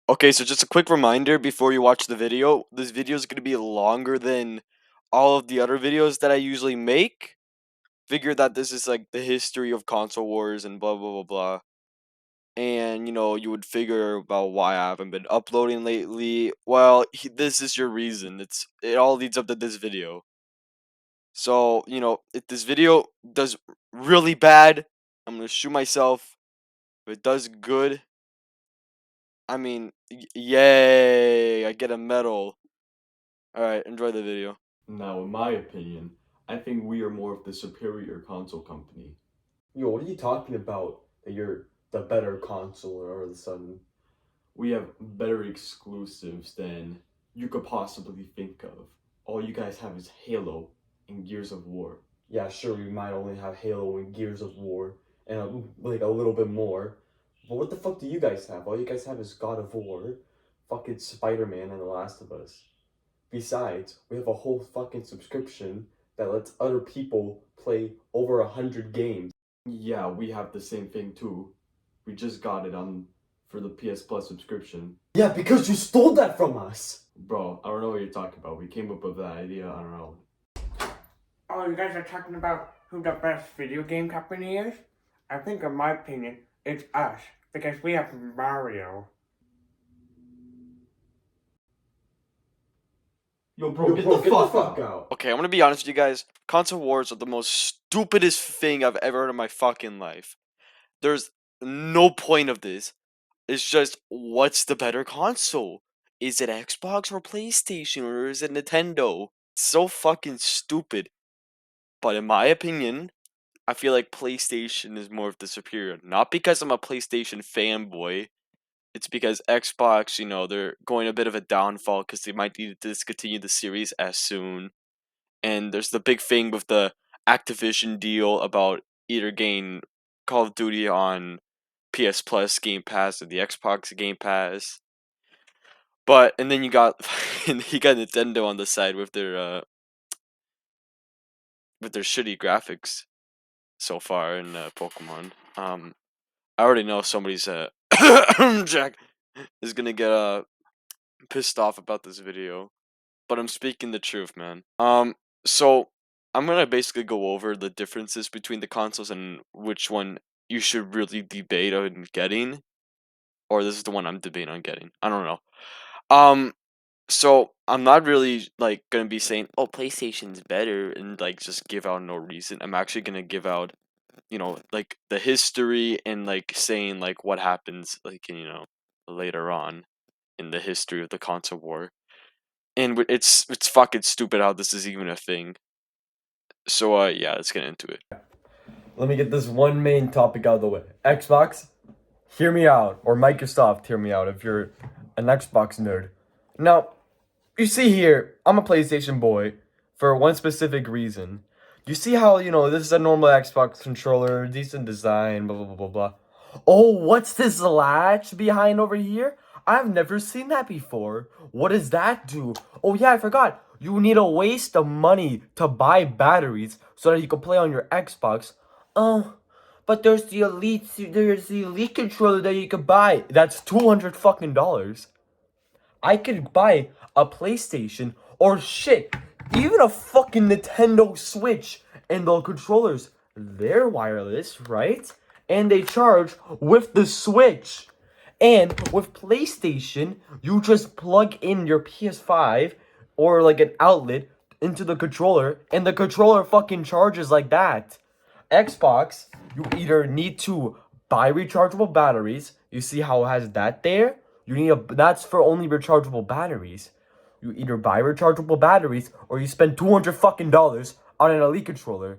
Okay, so just a quick reminder before you watch the video. This video is going to be longer than all of the other videos that I usually make. Figure that this is like the history of console wars and blah blah blah blah. And you would figure about why I haven't been uploading lately. Well, this is your reason. It all leads up to this video. So, if this video does really bad, I'm going to shoot myself. If it does good, I mean, yay, I get a medal. Alright, enjoy the video. Now, in my opinion, I think we are more of the superior console company. Yo, what are you talking about? That you're the better console all of a sudden? We have better exclusives than you could possibly think of. All you guys have is Halo and Gears of War. Yeah, sure, we might only have Halo and Gears of War and like a little bit more. But what the fuck do you guys have? All you guys have is God of War, fucking Spider-Man, and The Last of Us. Besides, we have a whole fucking subscription that lets other people play over 100 games. Yeah, we have the same thing too. We just got it on for the PS Plus subscription. Yeah, because you stole that from us! Bro, I don't know what you're talking about. We came up with that idea on our own. Oh, you guys are talking about who the best video game company is? I think, in my opinion, it's us, because we have Mario. Yo, bro, get the fuck out. Okay, I'm gonna be honest with you guys. Console wars are the most stupidest thing I've ever heard in my fucking life. There's no point of this. It's just, what's the better console? Is it Xbox or PlayStation or is it Nintendo? It's so fucking stupid. But in my opinion, I feel like PlayStation is more of the superior. Not because I'm a PlayStation fanboy. It's because Xbox, they're going a bit of a downfall because they might need to discontinue the Series S soon. And there's the big thing with the Activision deal about either getting Call of Duty on PS Plus Game Pass or the Xbox Game Pass. And then you got Nintendo on the side with their shitty graphics so far in Pokemon. I already know somebody's Jack is gonna get pissed off about this video, but I'm speaking the truth, man. So I'm gonna basically go over the differences between the consoles and which one you should really debate on getting, or this is the one I'm debating on getting. I don't know. So I'm not really like gonna be saying, "Oh, PlayStation's better," and like just give out no reason. I'm actually gonna give out, like the history and like saying like what happens like later on in the history of the console war. And it's fucking stupid how this is even a thing. So yeah, let's get into it. Let me get this one main topic out of the way. Xbox, hear me out. Or Microsoft, hear me out if you're an Xbox nerd. Now, you see here, I'm a PlayStation boy for one specific reason. You see how, this is a normal Xbox controller, decent design, blah, blah, blah, blah, blah. Oh, what's this latch behind over here? I've never seen that before. What does that do? Oh, yeah, I forgot. You need a waste of money to buy batteries so that you can play on your Xbox. Oh, but there's the Elite controller that you could buy. That's $200 fucking dollars. I could buy a PlayStation or shit, even a fucking Nintendo Switch, and the controllers, they're wireless, right? And they charge with the Switch. And with PlayStation, you just plug in your PS5 or like an outlet into the controller, and the controller fucking charges like that. Xbox, you either need to buy rechargeable batteries. You see how it has that there? That's for only rechargeable batteries. You either buy rechargeable batteries or you spend $200 fucking dollars on an Elite controller.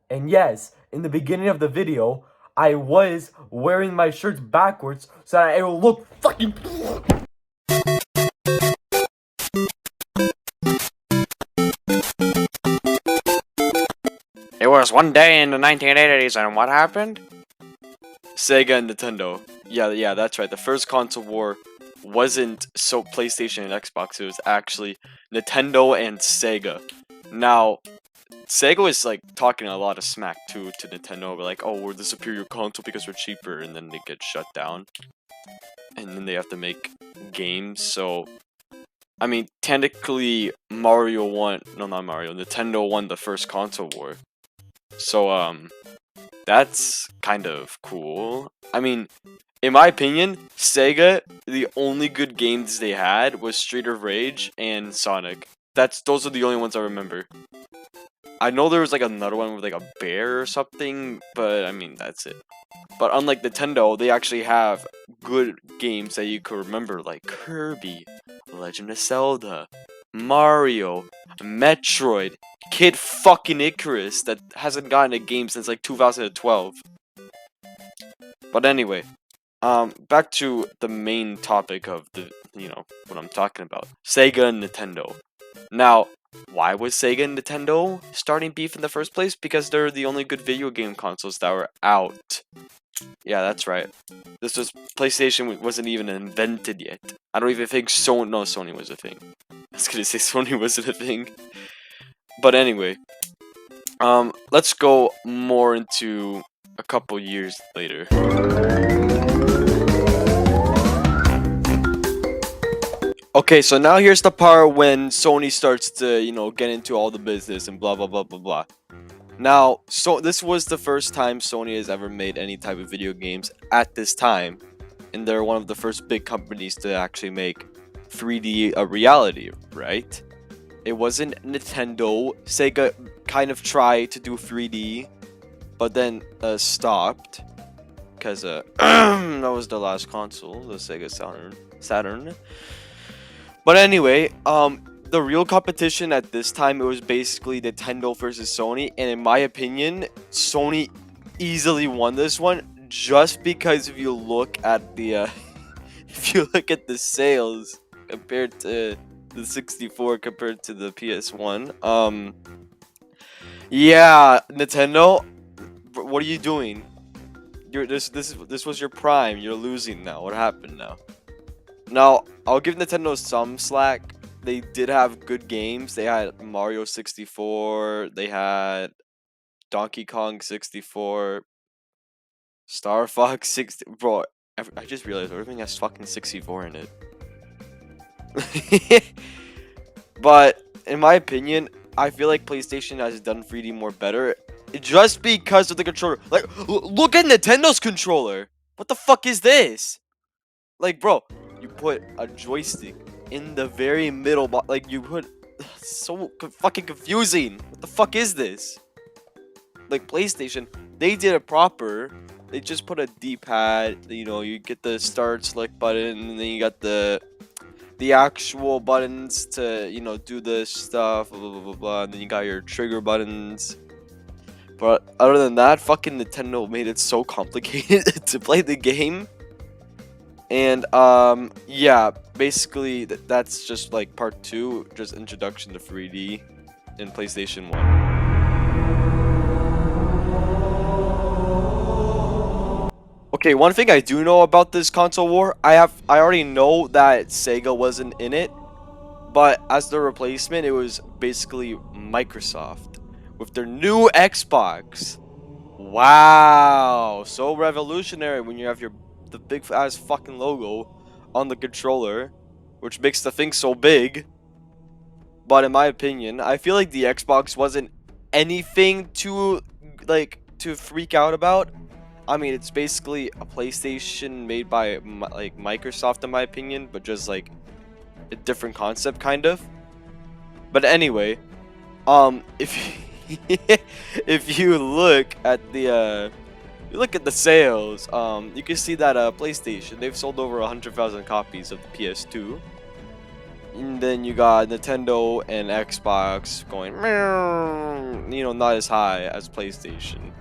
And yes, in the beginning of the video, I was wearing my shirts backwards so that it will look fucking. It was one day in the 1980s, and what happened? Sega and Nintendo. Yeah, that's right. The first console war wasn't so PlayStation and Xbox. It was actually Nintendo and Sega. Now, Sega was like talking a lot of smack too to Nintendo, like, "Oh, we're the superior console because we're cheaper," and then they get shut down. and then they have to make games. So, I mean, technically, Mario won. No, not Mario. Nintendo won the first console war. So, that's kind of cool. I mean, in my opinion, Sega, the only good games they had was Street of Rage and Sonic. Those are the only ones I remember. I know there was like another one with like a bear or something, but I mean, that's it. But unlike Nintendo, they actually have good games that you could remember, like Kirby, Legend of Zelda, Mario, Metroid, Kid fucking Icarus that hasn't gotten a game since like 2012. But anyway, back to the main topic of what I'm talking about. Sega and Nintendo. Now, why was Sega and Nintendo starting beef in the first place? Because they're the only good video game consoles that were out. Yeah, that's right. PlayStation wasn't even invented yet. I don't even think Sony was a thing. I was gonna say Sony wasn't a thing. But anyway, let's go more into a couple years later. Okay, so now here's the part when Sony starts to, get into all the business and blah blah blah blah blah. Now, so this was the first time Sony has ever made any type of video games at this time, and they're one of the first big companies to actually make 3D a reality, right? It wasn't Nintendo. Sega kind of tried to do 3D, but then stopped because that was the last console, the Sega Saturn. But anyway, the real competition at this time, it was basically Nintendo versus Sony, and in my opinion, Sony easily won this one just because if you look at the sales compared to the 64 compared to the PS1, yeah, Nintendo, what are you doing? This was your prime. You're losing now. What happened now? Now, I'll give Nintendo some slack. They did have good games. They had Mario 64. They had Donkey Kong 64. Star Fox 60. Bro, I just realized everything has fucking 64 in it. But, in my opinion, I feel like PlayStation has done 3D more better. Just because of the controller. Like, look at Nintendo's controller. What the fuck is this? Like, bro, you put a joystick in the very middle, like you put so fucking confusing. What the fuck is this? Like PlayStation, they did it proper. They just put a D-pad. You get the start select button, and then you got the actual buttons to do the stuff, blah blah blah blah. And then you got your trigger buttons. But other than that, fucking Nintendo made it so complicated to play the game. And yeah, basically that's just like part 2, just introduction to 3D in PlayStation 1. Okay, one thing I do know about this console war, I already know that Sega wasn't in it, but as the replacement, it was basically Microsoft with their new Xbox. Wow, so revolutionary when you have the big ass fucking logo on the controller, which makes the thing so big. But in my opinion, I feel like the Xbox wasn't anything to freak out about. I mean, it's basically a PlayStation made by Microsoft in my opinion, but just like a different concept kind of. But anyway, if you look at the sales, you can see that PlayStation, they've sold over 100,000 copies of the PS2. And then you got Nintendo and Xbox going, not as high as PlayStation,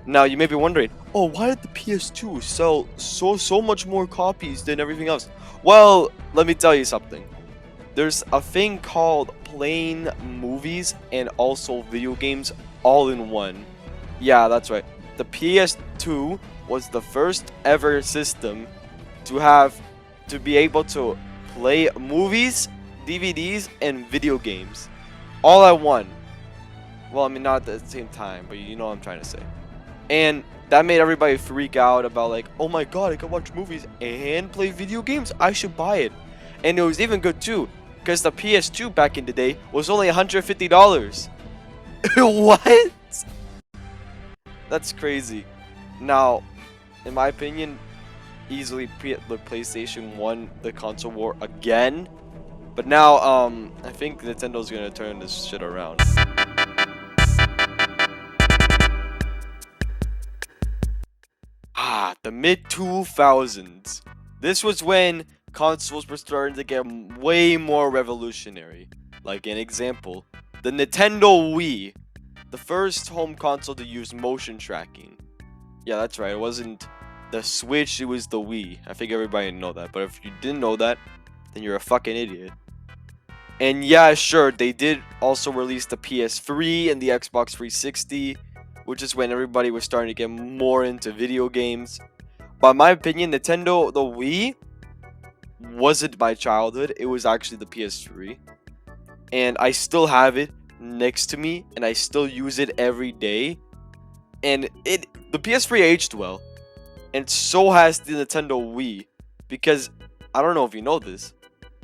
Now you may be wondering, oh, why did the PS2 sell so much more copies than everything else? Well, let me tell you something. There's a thing called playing movies and also video games all in one. Yeah, that's right. The PS2 was the first ever system to be able to play movies, DVDs, and video games all at one. Well, I mean, not at the same time, but you know what I'm trying to say. And that made everybody freak out about like, oh my god, I can watch movies and play video games. I should buy it. And it was even good too, because the PS2 back in the day was only $150. What? That's crazy. Now, in my opinion, easily the PlayStation won the console war again. But now, I think Nintendo's gonna turn this shit around. The mid 2000s. This was when consoles were starting to get way more revolutionary. Like an example, the Nintendo Wii, the first home console to use motion tracking. Yeah, that's right. It wasn't the Switch, it was the Wii. I think everybody know that. But if you didn't know that, then you're a fucking idiot. And yeah, sure, they did also release the PS3 and the Xbox 360, which is when everybody was starting to get more into video games. But in my opinion, Nintendo, the Wii wasn't my childhood. It was actually the PS3. And I still have it next to me, and I still use it every day. And the PS3 aged well. And so has the Nintendo Wii. Because, I don't know if you know this,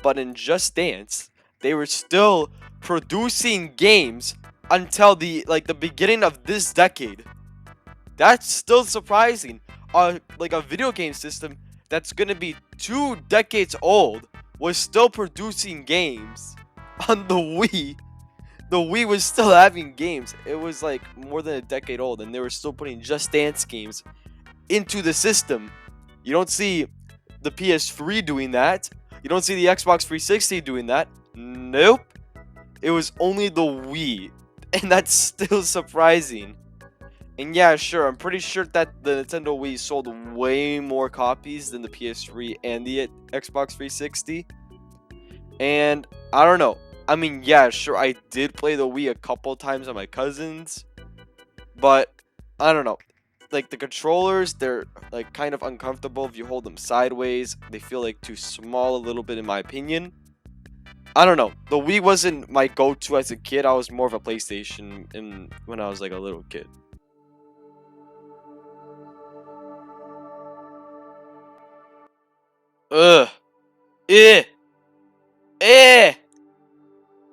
but in Just Dance, they were still producing games until the beginning of this decade. That's still surprising. Like a video game system that's gonna be 2 decades old was still producing games on the Wii. The Wii was still having games. It was like more than a decade old, and they were still putting Just Dance games into the system. You don't see the PS3 doing that. You don't see the Xbox 360 doing that. Nope. It was only the Wii. And that's still surprising. And yeah, sure, I'm pretty sure that the Nintendo Wii sold way more copies than the PS3 and the Xbox 360. And I don't know. I mean, yeah, sure, I did play the Wii a couple times on my cousins. But I don't know. Like the controllers, they're like kind of uncomfortable if you hold them sideways. They feel like too small a little bit in my opinion. I don't know. The Wii wasn't my go-to as a kid. I was more of a PlayStation when I was like a little kid. Ugh. Eh. Eh.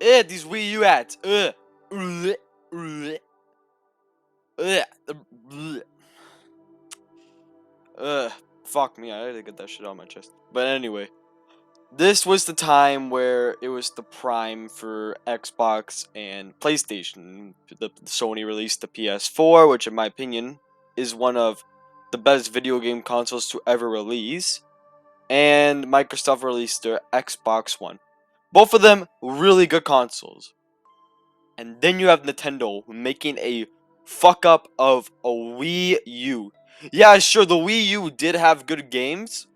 Eh. These Wii U ads. Ugh. Ugh. Ugh. Ugh. Ugh. Fuck me. I had to get that shit out of my chest. But anyway. This was the time where it was the prime for Xbox and PlayStation. Sony released the PS4, which in my opinion is one of the best video game consoles to ever release. And Microsoft released their Xbox One. Both of them really good consoles. And then you have Nintendo making a fuck up of a Wii U. Yeah, sure, the Wii U did have good games.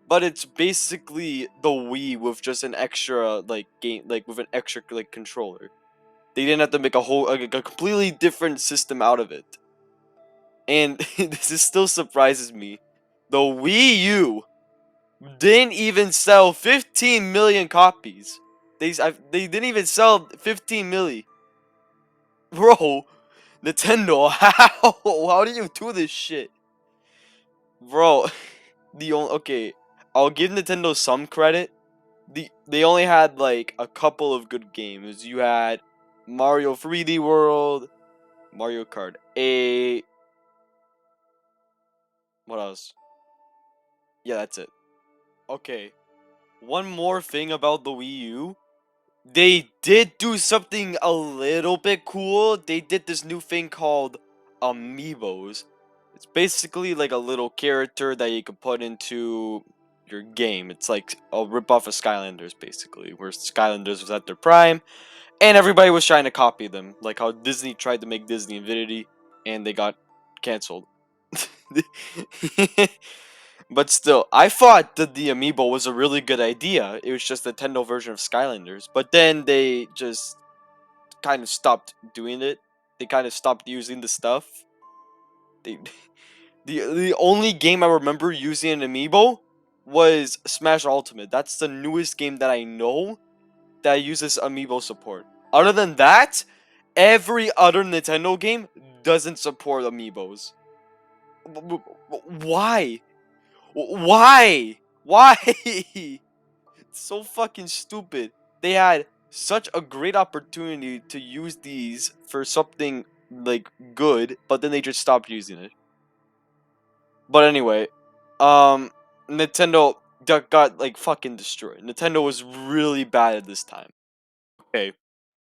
But it's basically the Wii with just an extra game, with an extra controller. They didn't have to make a completely different system out of it. And this still surprises me. The Wii U didn't even sell 15 million copies. They didn't even sell 15 milli. Bro, Nintendo, how do you do this shit? Bro, okay. I'll give Nintendo some credit. They only had like a couple of good games. You had Mario 3D World, Mario Kart 8. What else? Yeah, that's it. Okay. One more thing about the Wii U. They did do something a little bit cool. They did this new thing called Amiibos. It's basically like a little character that you can put into your game. It's like a ripoff of Skylanders, basically, where Skylanders was at their prime, and everybody was trying to copy them, like how Disney tried to make Disney Infinity, and they got canceled. But still, I thought that the Amiibo was a really good idea. It was just a Nintendo version of Skylanders, but then they just kind of stopped doing it. They kind of stopped using the stuff. The only game I remember using an Amiibo was Smash Ultimate. That's the newest game that I know that uses Amiibo support. Other than that, every other Nintendo game doesn't support Amiibos. Why? Why? Why? It's so fucking stupid. They had such a great opportunity to use these for something like good, but then they just stopped using it. But anyway, Nintendo got like fucking destroyed. Nintendo was really bad at this time. Okay,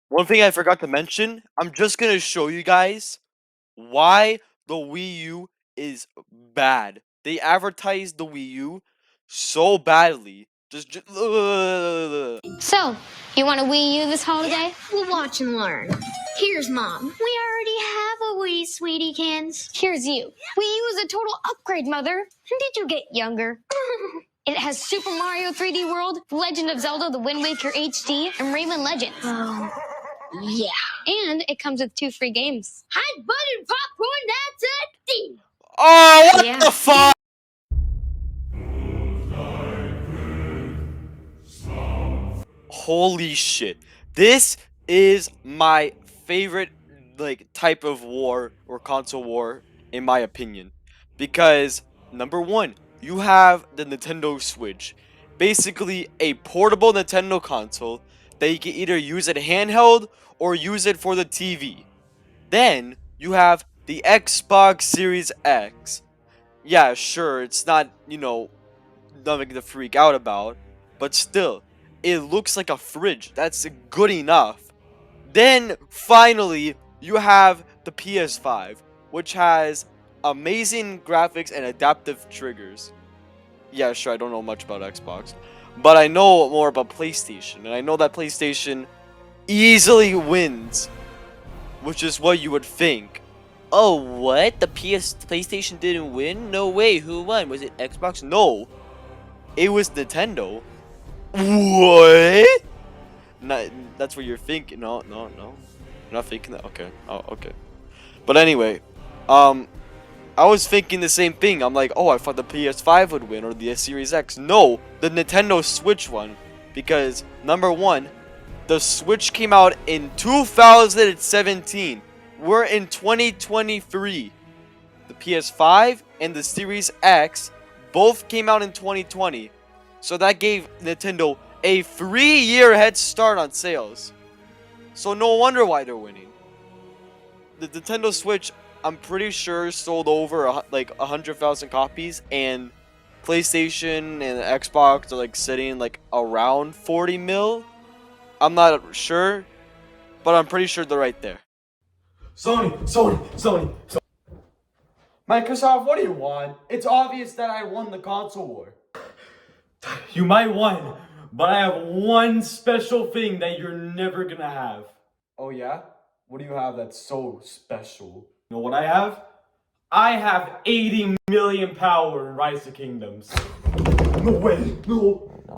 one thing I forgot to mention, I'm just gonna show you guys why the Wii U is bad. They advertised the Wii U so badly. So, you want a Wii U this holiday? We'll watch and learn. Here's Mom. We already have a Wii, Sweetiekins. Here's you. Wii U is a total upgrade, Mother. When did you get younger? It has Super Mario 3D World, Legend of Zelda, The Wind Waker HD, and Rayman Legends. Oh, yeah. And it comes with 2 free games. Hot buttered popcorn, that's a thing. Oh, what the fuck? Holy shit. This is my favorite like type of war or console war in my opinion. Because number 1, you have the Nintendo Switch. Basically a portable Nintendo console that you can either use it handheld or use it for the TV. Then you have the Xbox Series X. Yeah, sure, it's not, you know, nothing to freak out about, but still, it looks like a fridge. That's good enough. Then finally, you have the PS5, which has amazing graphics and adaptive triggers. Yeah, sure, I don't know much about Xbox, but I know more about PlayStation, and I know that PlayStation easily wins, which is what you would think. Oh, what? The PlayStation didn't win? No way. Who won? Was it Xbox? No. It was Nintendo. What? Not, that's what you're thinking. No. You're not thinking that? Okay. Oh, okay. But anyway, I was thinking the same thing. I'm like, oh, I thought the PS5 would win or the Series X. No, the Nintendo Switch won. Because, number 1, the Switch came out in 2017. We're in 2023. The PS5 and the Series X both came out in 2020. So that gave Nintendo a 3-year head start on sales. So no wonder why they're winning. The Nintendo Switch, I'm pretty sure, sold over like 100,000 copies, and PlayStation and Xbox are like sitting like around 40 mil. I'm not sure, but I'm pretty sure they're right there. Sony. Microsoft, what do you want? It's obvious that I won the console war. You might win, but I have one special thing that you're never gonna have. Oh yeah? What do you have that's so special? You know what I have? I have 80 million power in Rise of Kingdoms. No way, no.